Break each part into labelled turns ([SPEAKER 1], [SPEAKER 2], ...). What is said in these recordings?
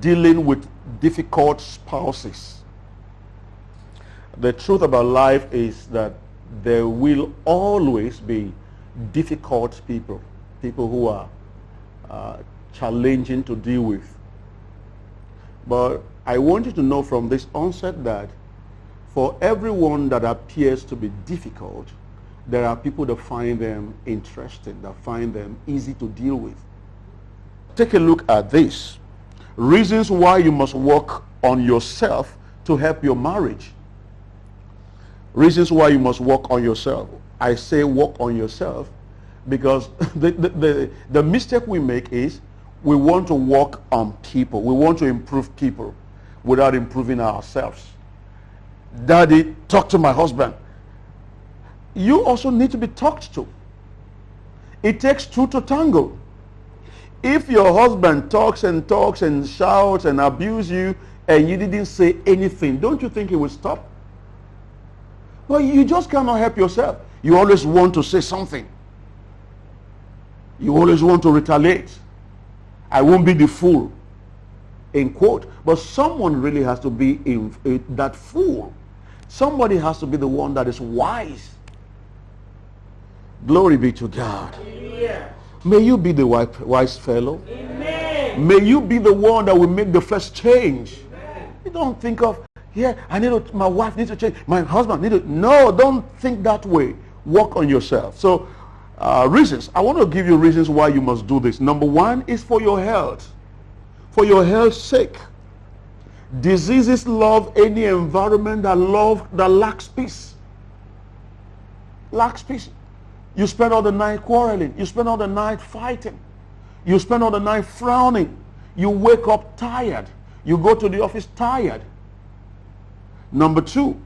[SPEAKER 1] dealing with difficult spouses. The truth about life is that there will always be difficult people, people who are challenging to deal with. But I want you to know from this onset that for everyone that appears to be difficult, there are people that find them interesting, that find them easy to deal with. Take a look at this. Reasons why you must work on yourself to help your marriage. Reasons why you must work on yourself. I say work on yourself because the mistake we make is we want to work on people. We want to improve people without improving ourselves. Daddy, talk to my husband. You also need to be talked to. It takes two to tango. If your husband talks and shouts and abuses you and you didn't say anything, don't you think he will stop? Well, you just cannot help yourself. You always want to say something. You always want to retaliate. I won't be the fool, in quote. But someone really has to be that fool. Somebody has to be the one that is wise. Glory be to God. Amen. May you be the wise fellow. Amen. May you be the one that will make the first change. Amen. You don't think of, my wife needs to change, my husband needs to. No, don't think that way. Work on yourself. So, reasons. I want to give you reasons why you must do this. Number one is for your health. For your health's sake. Diseases love any environment that lacks peace. Lacks peace. You spend all the night quarreling. You spend all the night fighting. You spend all the night frowning. You wake up tired. You go to the office tired. Number two,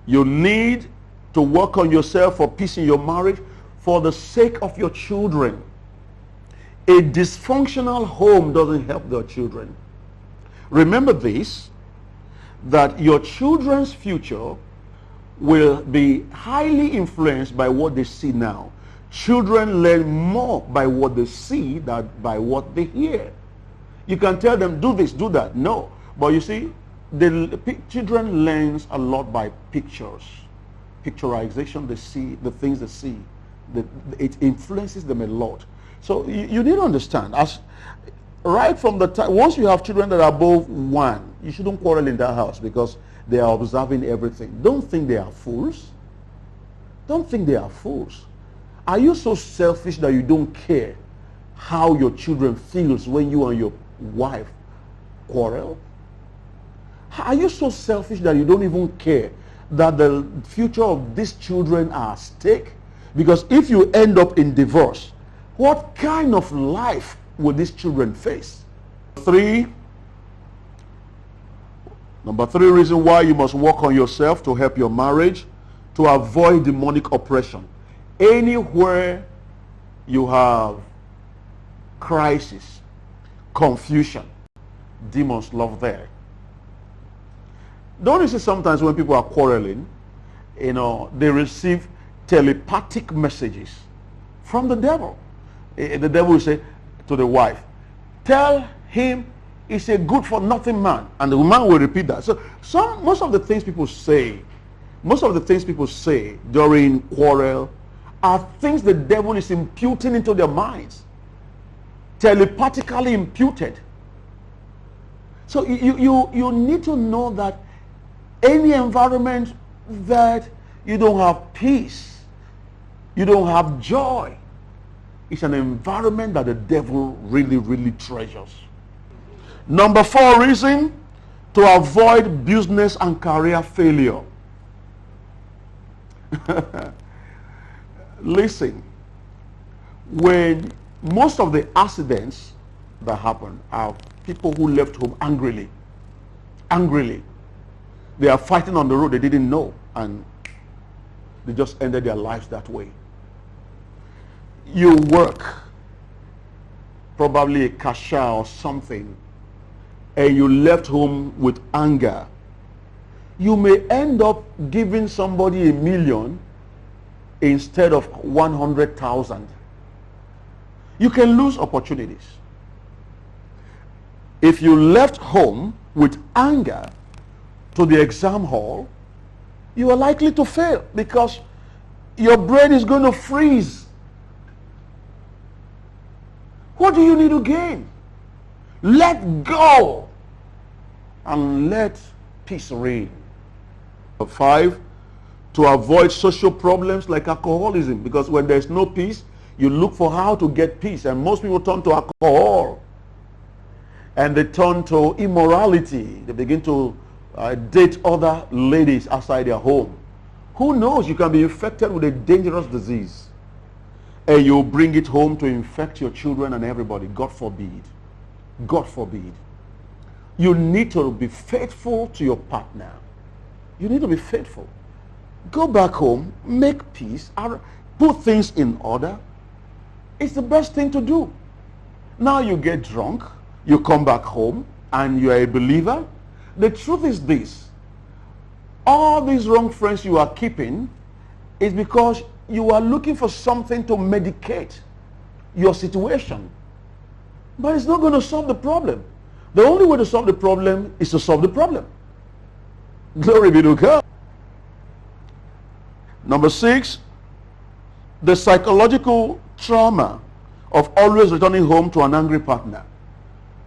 [SPEAKER 1] you need to work on yourself for peace in your marriage for the sake of your children. A dysfunctional home doesn't help their children. Remember this, that your children's future will be highly influenced by what they see now. Children learn more by what they see than by what they hear. You can tell them, do this, do that. No. But you see, the children learns a lot by pictures. Picturization, they see, the things they see. It influences them a lot. So you need to understand, as right from the time, once you have children that are above 1, you shouldn't quarrel in that house because they are observing everything. Don't think they are fools. Don't think they are fools. Are you so selfish that you don't care how your children feels when you and your wife quarrel? Are you so selfish that you don't even care that the future of these children are at stake? Because if you end up in divorce, what kind of life will these children face? Number three reason why you must work on yourself to help your marriage, to avoid demonic oppression. Anywhere you have crisis, confusion, demons love there. Don't you see sometimes when people are quarreling, they receive telepathic messages from the devil. The devil will say to the wife, tell him he's a good for nothing man. And the woman will repeat that. So most of the things people say during quarrel are things the devil is imputing into their minds. Telepathically imputed. So you need to know that any environment that you don't have peace, you don't have joy, it's an environment that the devil really, really treasures. Number 4 reason, to avoid business and career failure. Listen, when most of the accidents that happen are people who left home angrily. They are fighting on the road they didn't know, and they just ended their lives that way. You work, probably a cashier or something, and you left home with anger. You may end up giving somebody $1 million instead of 100,000. You can lose opportunities. If you left home with anger to the exam hall, you are likely to fail because your brain is going to freeze. What do you need to gain? Let go and let peace reign. 5, to avoid social problems like alcoholism, because when there's no peace, you look for how to get peace, and most people turn to alcohol and they turn to immorality. They begin to date other ladies outside their home. Who knows, you can be infected with a dangerous disease and you bring it home to infect your children and everybody. God forbid. God forbid. You need to be faithful to your partner. You need to be faithful. Go back home, make peace, put things in order. It's the best thing to do. Now you get drunk, you come back home, and you are a believer. The truth is this: all these wrong friends you are keeping is because you are looking for something to medicate your situation. But it's not going to solve the problem. The only way to solve the problem is to solve the problem. Glory be to God. Number 6, the psychological trauma of always returning home to an angry partner.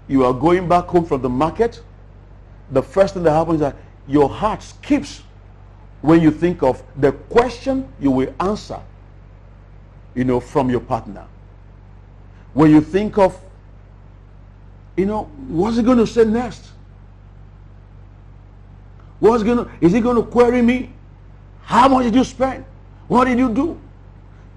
[SPEAKER 1] You are going back home from the market. The first thing that happens is that your heart skips when you think of the question you will answer, from your partner. When you think of, what's he going to say next? Is he going to query me? How much did you spend? What did you do?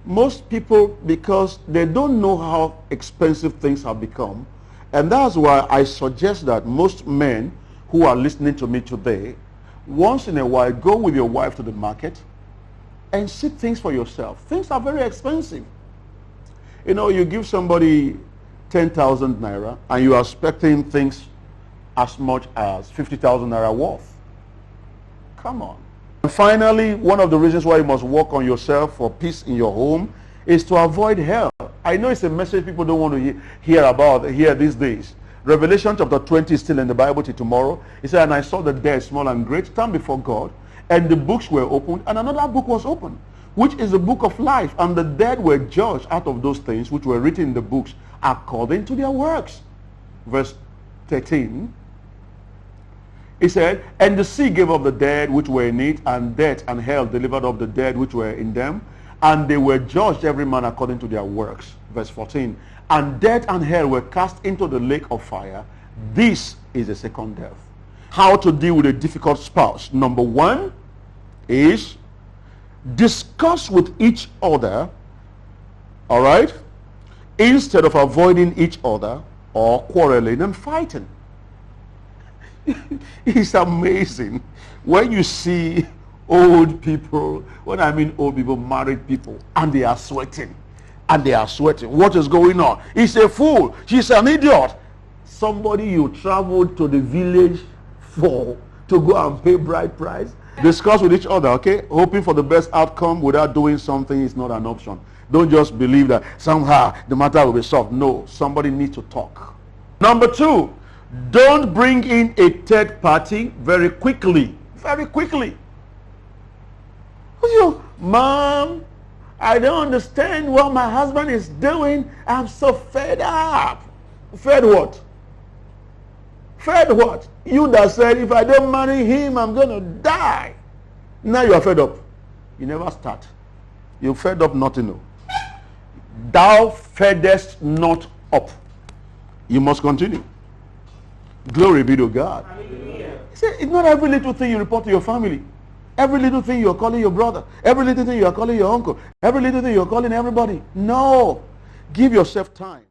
[SPEAKER 1] Most people, because they don't know how expensive things have become, and that's why I suggest that most men who are listening to me today, once in a while, go with your wife to the market and see things for yourself. Things are very expensive. You give somebody 10,000 naira and you are expecting things as much as 50,000 naira worth. Come on. And finally, one of the reasons why you must work on yourself for peace in your home is to avoid hell. I know it's a message people don't want to hear these days. Revelation chapter 20 is still in the Bible till tomorrow. It said, and I saw the dead, small and great, stand before God, and the books were opened, and another book was opened, which is the book of life. And the dead were judged out of those things which were written in the books according to their works. Verse 13. He said, and the sea gave up the dead which were in it, and death and hell delivered up the dead which were in them, and they were judged every man according to their works. Verse 14. And death and hell were cast into the lake of fire. This is the second death. How to deal with a difficult spouse. Number 1 is discuss with each other, all right, instead of avoiding each other or quarreling and fighting. It's amazing when you see old people, when I mean old people, married people, and they are sweating. And they are sweating. What is going on? He's a fool. She's an idiot. Somebody you traveled to the village for to go and pay bride price. Discuss with each other, okay? Hoping for the best outcome without doing something is not an option. Don't just believe that somehow the matter will be solved. No, somebody needs to talk. Number 2, don't bring in a third party very quickly. Very quickly. Mom, I don't understand what my husband is doing. I'm so fed up. Fed what? Fed what? You that said, if I don't marry him, I'm going to die. Now you are fed up. You never start. You fed up not to know. Thou feddest not up. You must continue. Glory be to God. See, it's not every little thing you report to your family. Every little thing you're calling your brother. Every little thing you're calling your uncle. Every little thing you're calling everybody. No. Give yourself time.